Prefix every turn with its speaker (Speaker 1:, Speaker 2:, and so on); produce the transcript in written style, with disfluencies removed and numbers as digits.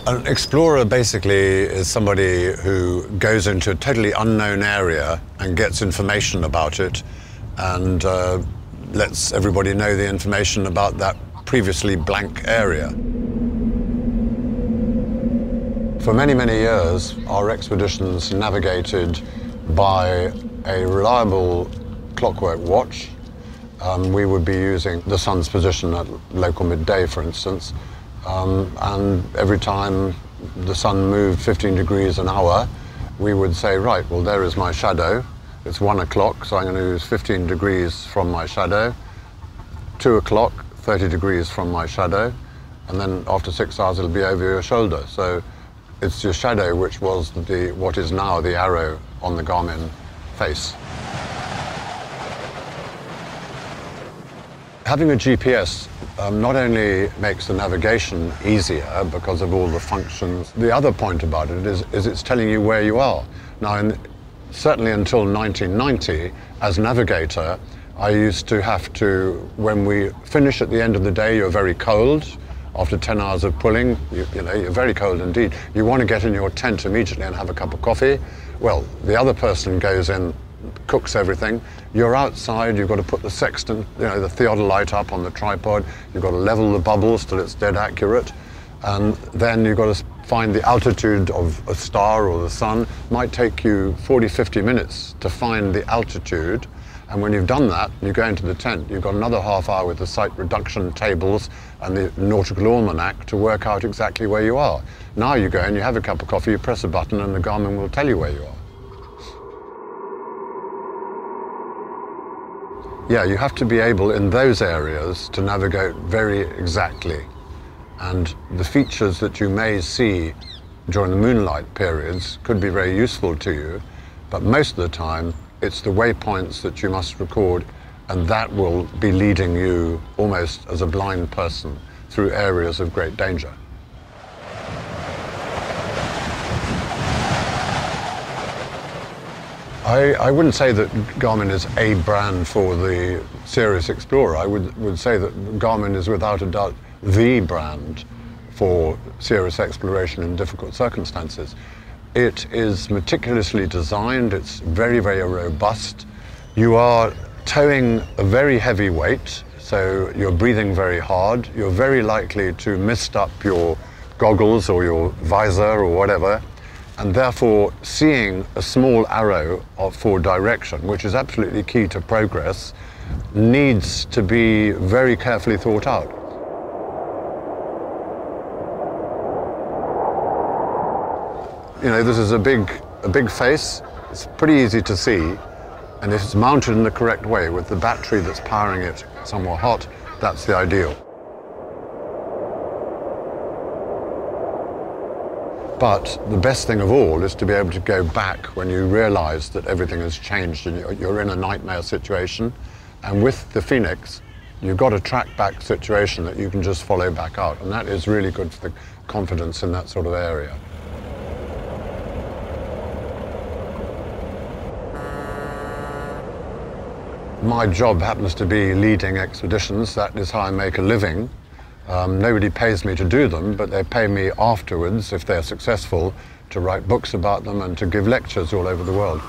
Speaker 1: An explorer basically is somebody who goes into a totally unknown area and gets information about it and lets everybody know the information about that previously blank area. For many, many years, our expeditions navigated by a reliable clockwork watch. We would be using the sun's position at local midday, for instance, and every time the sun moved 15 degrees an hour, we would say, right, well, there is my shadow. It's 1 o'clock, so I'm going to use 15 degrees from my shadow. 2 o'clock, 30 degrees from my shadow. And then after 6 hours, it'll be over your shoulder. So it's your shadow which was what is now the arrow on the Garmin face. Having a GPS not only makes the navigation easier because of all the functions, the other point about it is it's telling you where you are. Now, certainly until 1990, as navigator, I used to have to, when we finish at the end of the day, you're very cold. After 10 hours of pulling, you're very cold indeed. You want to get in your tent immediately and have a cup of coffee. Well, the other person goes in, cooks everything. You're outside, you've got to put the sextant, the theodolite up on the tripod. You've got to level the bubbles till it's dead accurate. And then you've got to find the altitude of a star or the sun. It might take you 40, 50 minutes to find the altitude. And when you've done that, you go into the tent, you've got another half hour with the sight reduction tables and the nautical almanac to work out exactly where you are. Now you go and you have a cup of coffee, you press a button and the Garmin will tell you where you are. Yeah, you have to be able in those areas to navigate very exactly. And the features that you may see during the moonlight periods could be very useful to you, but most of the time it's the waypoints that you must record, and that will be leading you almost as a blind person through areas of great danger. I wouldn't say that Garmin is a brand for the serious explorer. I would say that Garmin is without a doubt the brand for serious exploration in difficult circumstances. It is meticulously designed, it's very, very robust. You are towing a very heavy weight, so you're breathing very hard. You're very likely to mist up your goggles or your visor or whatever, and therefore seeing a small arrow for direction, which is absolutely key to progress, needs to be very carefully thought out. This is a big face. It's pretty easy to see, and if it's mounted in the correct way with the battery that's powering it somewhat hot, that's the ideal. But the best thing of all is to be able to go back when you realize that everything has changed and you're in a nightmare situation. And with the FENIX, you've got a track-back situation that you can just follow back out, and that is really good for the confidence in that sort of area. My job happens to be leading expeditions. That is how I make a living. Nobody pays me to do them, but they pay me afterwards, if they're successful, to write books about them and to give lectures all over the world.